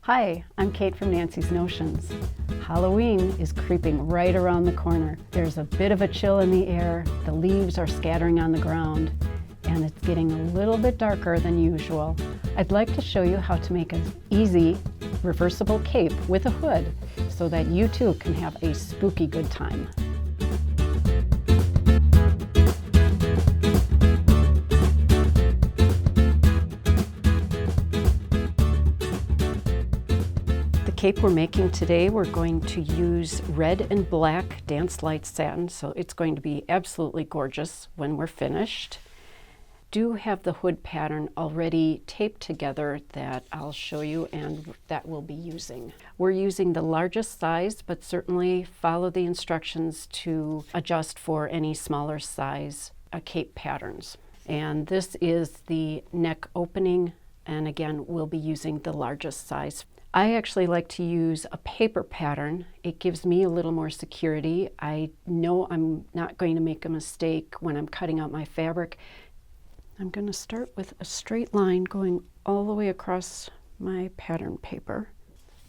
Hi, I'm Kate from Nancy's Notions. Halloween is creeping right around the corner. There's a bit of a chill in the air, the leaves are scattering on the ground, and it's getting a little bit darker than usual. I'd like to show you how to make an easy reversible cape with a hood so that you too can have a spooky good time. The cape we're making today, we're going to use red and black Dancelight satin, so it's going to be absolutely gorgeous when we're finished. Do have the hood pattern already taped together that I'll show you and that we'll be using. We're using the largest size, but certainly follow the instructions to adjust for any smaller size cape patterns. And this is the neck opening, and again, we'll be using the largest size. I actually like to use a paper pattern. It gives me a little more security. I know I'm not going to make a mistake when I'm cutting out my fabric. I'm going to start with a straight line going all the way across my pattern paper.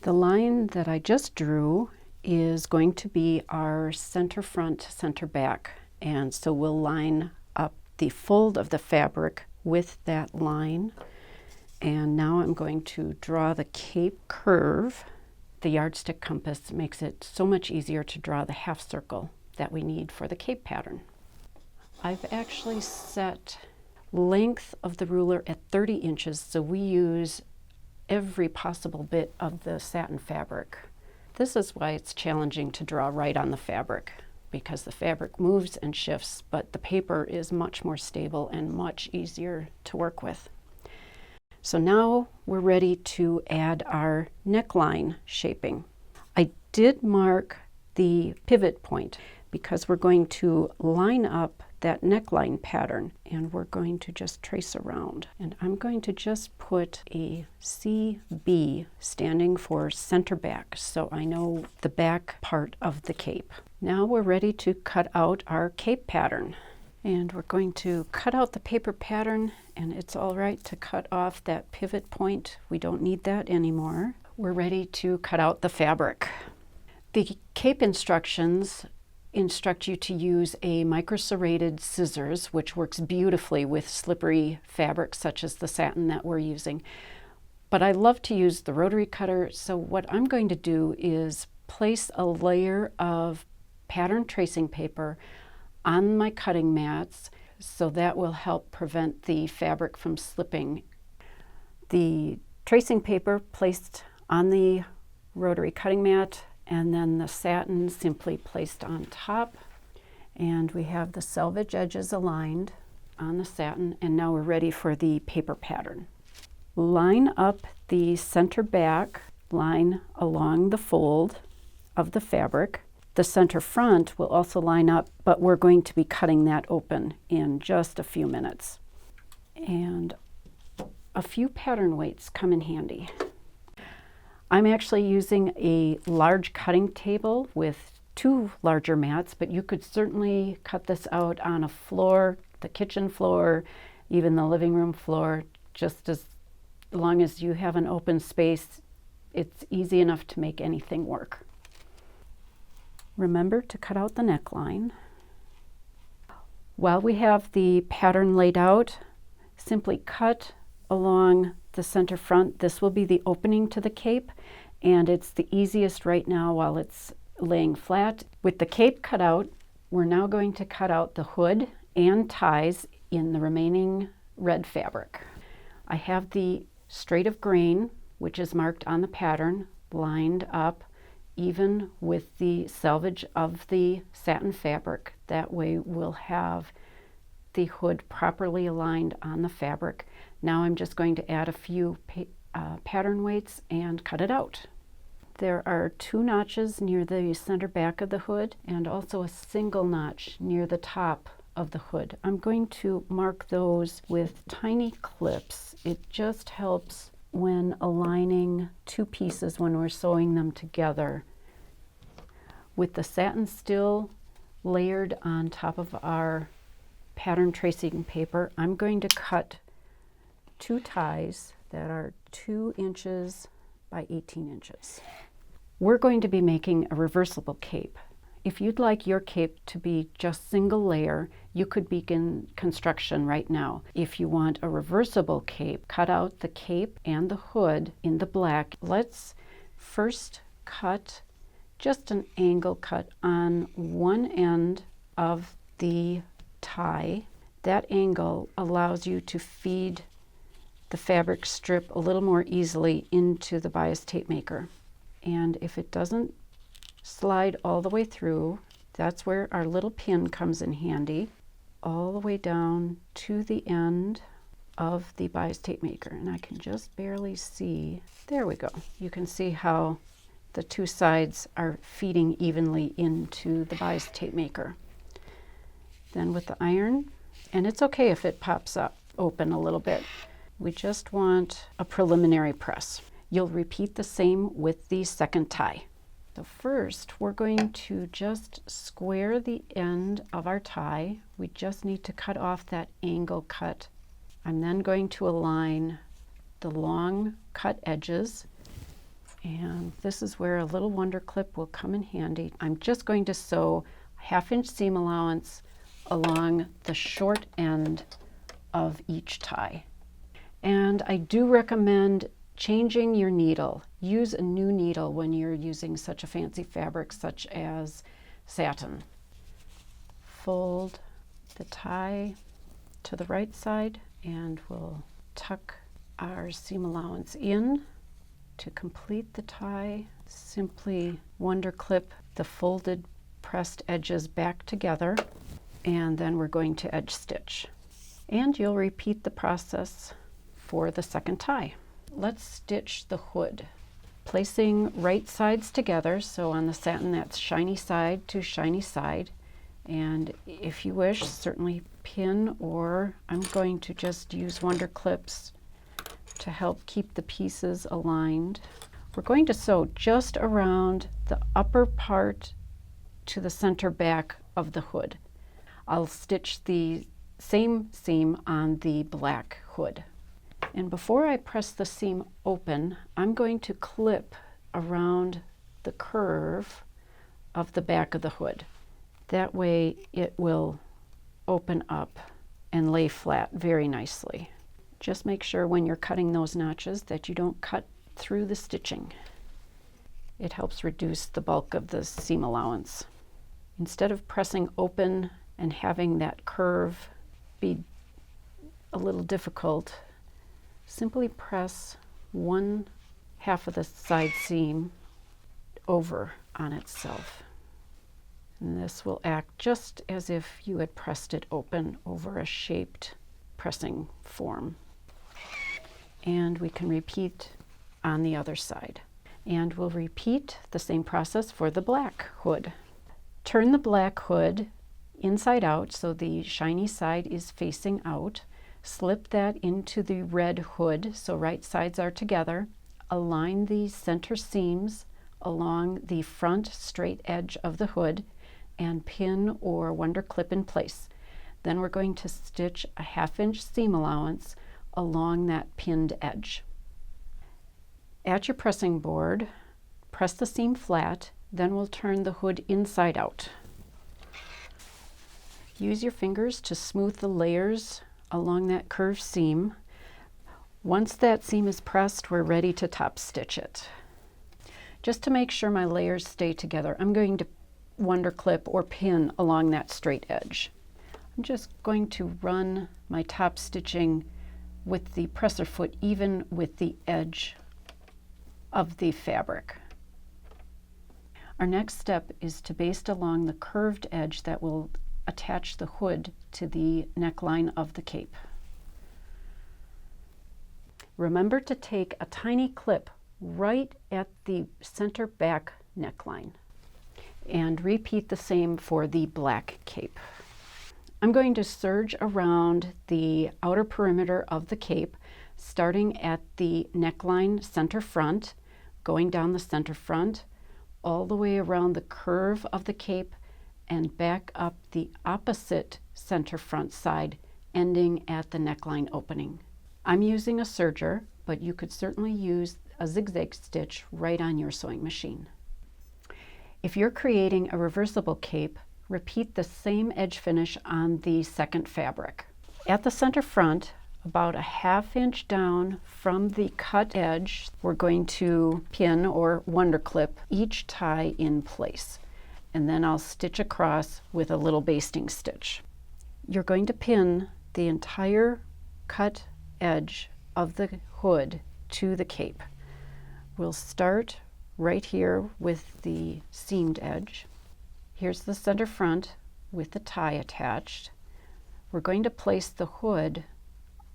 The line that I just drew is going to be our center front, center back. And so we'll line up the fold of the fabric with that line. And now I'm going to draw the cape curve. The Yardstick Compass makes it so much easier to draw the half circle that we need for the cape pattern. I've actually set length of the ruler at 30 inches, so we use every possible bit of the satin fabric. This is why it's challenging to draw right on the fabric, because the fabric moves and shifts, but the paper is much more stable and much easier to work with. So now we're ready to add our neckline shaping. I did mark the pivot point because we're going to line up that neckline pattern and we're going to just trace around. And I'm going to just put a CB standing for center back so I know the back part of the cape. Now we're ready to cut out our cape pattern. And we're going to cut out the paper pattern, and it's all right to cut off that pivot point. We don't need that anymore. We're ready to cut out the fabric. The cape instructions instruct you to use a micro-serrated scissors, which works beautifully with slippery fabrics such as the satin that we're using. But I love to use the rotary cutter, so what I'm going to do is place a layer of pattern tracing paper on my cutting mats, so that will help prevent the fabric from slipping. The tracing paper placed on the rotary cutting mat, and then the satin simply placed on top. And we have the selvage edges aligned on the satin, and now we're ready for the paper pattern. Line up the center back line along the fold of the fabric. The center front will also line up, but we're going to be cutting that open in just a few minutes. And a few pattern weights come in handy. I'm actually using a large cutting table with two larger mats, but you could certainly cut this out on a floor, the kitchen floor, even the living room floor. Just as long as you have an open space, it's easy enough to make anything work. Remember to cut out the neckline. While we have the pattern laid out, simply cut along the center front. This will be the opening to the cape, and it's the easiest right now while it's laying flat. With the cape cut out, we're now going to cut out the hood and ties in the remaining red fabric. I have the straight of grain, which is marked on the pattern, lined up even with the selvage of the satin fabric. That way we'll have the hood properly aligned on the fabric. Now I'm just going to add a few pattern weights and cut it out. There are two notches near the center back of the hood and also a single notch near the top of the hood. I'm going to mark those with tiny clips. It just helps when aligning two pieces when we're sewing them together. With the satin still layered on top of our pattern tracing paper, I'm going to cut two ties that are 2 inches by 18 inches. We're going to be making a reversible cape. If you'd like your cape to be just single layer, you could begin construction right now. If you want a reversible cape, cut out the cape and the hood in the black. Let's first cut just an angle cut on one end of the tie. That angle allows you to feed the fabric strip a little more easily into the bias tape maker. And if it doesn't slide all the way through, that's where our little pin comes in handy, all the way down to the end of the bias tape maker. And I can just barely see, there we go. You can see how the two sides are feeding evenly into the bias tape maker. Then with the iron, and it's okay if it pops up open a little bit, we just want a preliminary press. You'll repeat the same with the second tie. So first, we're going to just square the end of our tie. We just need to cut off that angle cut. I'm then going to align the long cut edges. And this is where a little wonder clip will come in handy. I'm just going to sew 1/2 inch seam allowance along the short end of each tie. And I do recommend changing your needle. Use a new needle when you're using such a fancy fabric such as satin. Fold the tie to the right side and we'll tuck our seam allowance in. To complete the tie, simply wonder clip the folded pressed edges back together, and then we're going to edge stitch. And you'll repeat the process for the second tie. Let's stitch the hood, placing right sides together. So on the satin, that's shiny side to shiny side. And if you wish, certainly pin, or I'm going to just use wonder clips to help keep the pieces aligned. We're going to sew just around the upper part to the center back of the hood. I'll stitch the same seam on the black hood. And before I press the seam open, I'm going to clip around the curve of the back of the hood. That way it will open up and lay flat very nicely. Just make sure when you're cutting those notches that you don't cut through the stitching. It helps reduce the bulk of the seam allowance. Instead of pressing open and having that curve be a little difficult, simply press 1/2 of the side seam over on itself. And this will act just as if you had pressed it open over a shaped pressing form. And we can repeat on the other side. And we'll repeat the same process for the black hood. Turn the black hood inside out so the shiny side is facing out. Slip that into the red hood so right sides are together. Align the center seams along the front straight edge of the hood and pin or wonder clip in place. Then we're going to stitch a 1/2 inch seam allowance along that pinned edge. At your pressing board, press the seam flat, then we'll turn the hood inside out. Use your fingers to smooth the layers along that curved seam. Once that seam is pressed, we're ready to top stitch it. Just to make sure my layers stay together, I'm going to wonder clip or pin along that straight edge. I'm just going to run my top stitching with the presser foot even with the edge of the fabric. Our next step is to baste along the curved edge that will attach the hood to the neckline of the cape. Remember to take a tiny clip right at the center back neckline and repeat the same for the black cape. I'm going to serge around the outer perimeter of the cape, starting at the neckline center front, going down the center front, all the way around the curve of the cape, and back up the opposite center front side, ending at the neckline opening. I'm using a serger, but you could certainly use a zigzag stitch right on your sewing machine. If you're creating a reversible cape, repeat the same edge finish on the second fabric. At the center front, about a 1/2 inch down from the cut edge, we're going to pin or wonder clip each tie in place. And then I'll stitch across with a little basting stitch. You're going to pin the entire cut edge of the hood to the cape. We'll start right here with the seamed edge. Here's the center front with the tie attached. We're going to place the hood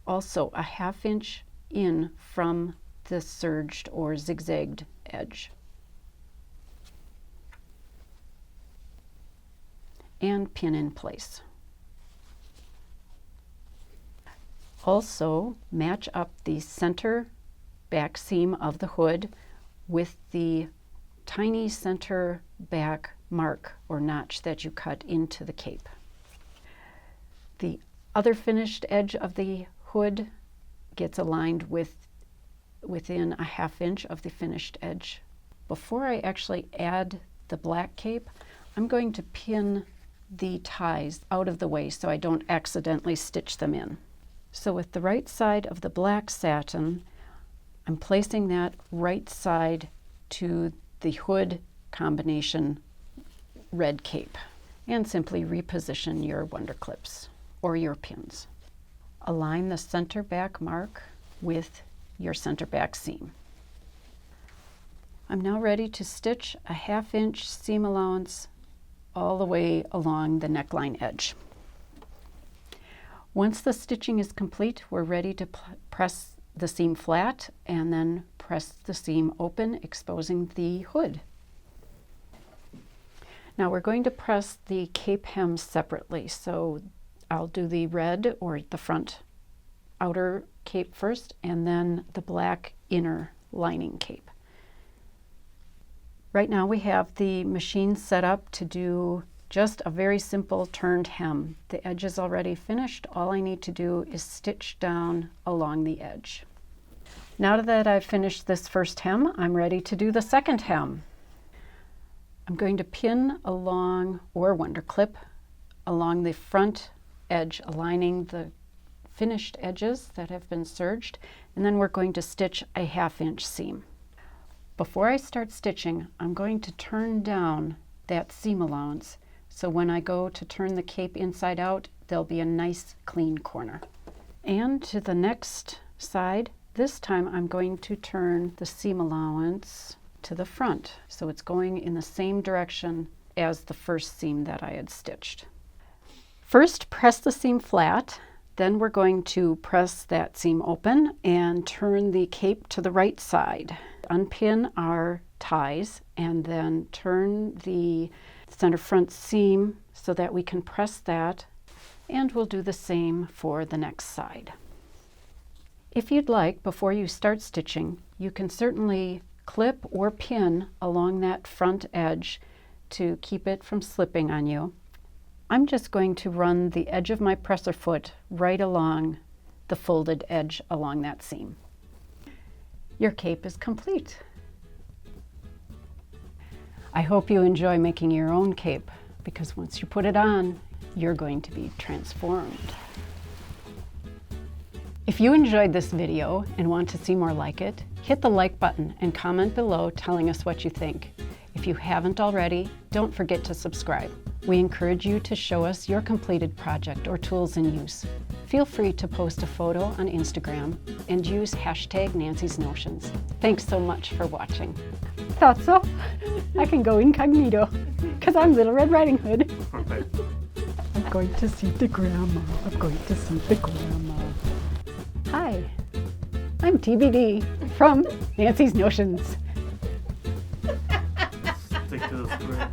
also a 1/2 inch in from the serged or zigzagged edge. And pin in place. Also, match up the center back seam of the hood with the tiny center back mark or notch that you cut into the cape. The other finished edge of the hood gets aligned within a 1/2 inch of the finished edge. Before I actually add the black cape, I'm going to pin the ties out of the way so I don't accidentally stitch them in. So with the right side of the black satin, I'm placing that right side to the hood combination red cape, and simply reposition your wonder clips or your pins. Align the center back mark with your center back seam. I'm now ready to stitch a 1/2 inch seam allowance all the way along the neckline edge. Once the stitching is complete, we're ready to press the seam flat and then press the seam open, exposing the hood. Now we're going to press the cape hem separately, so I'll do the red or the front outer cape first and then the black inner lining cape. Right now we have the machine set up to do just a very simple turned hem. The edge is already finished. All I need to do is stitch down along the edge. Now that I've finished this first hem, I'm ready to do the second hem. I'm going to pin along or wonder clip along the front edge, aligning the finished edges that have been serged, and then we're going to stitch a 1/2 inch seam. Before I start stitching, I'm going to turn down that seam allowance, so when I go to turn the cape inside out, there'll be a nice clean corner. And to the next side, this time I'm going to turn the seam allowance to the front, so it's going in the same direction as the first seam that I had stitched. First, press the seam flat, then we're going to press that seam open and turn the cape to the right side. Unpin our ties and then turn the center front seam so that we can press that, and we'll do the same for the next side. If you'd like, before you start stitching, you can certainly clip or pin along that front edge to keep it from slipping on you. I'm just going to run the edge of my presser foot right along the folded edge along that seam. Your cape is complete. I hope you enjoy making your own cape, because once you put it on, you're going to be transformed. If you enjoyed this video and want to see more like it, hit the like button and comment below telling us what you think. If you haven't already, don't forget to subscribe. We encourage you to show us your completed project or tools in use. Feel free to post a photo on Instagram and use #Nancy'sNotions. Thanks so much for watching. Thought so? I can go incognito because I'm Little Red Riding Hood. I'm going to see the grandma. I'm going to see the grandma. Hi, I'm TBD from Nancy's Notions. Stick to the script.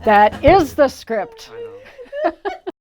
That is the script.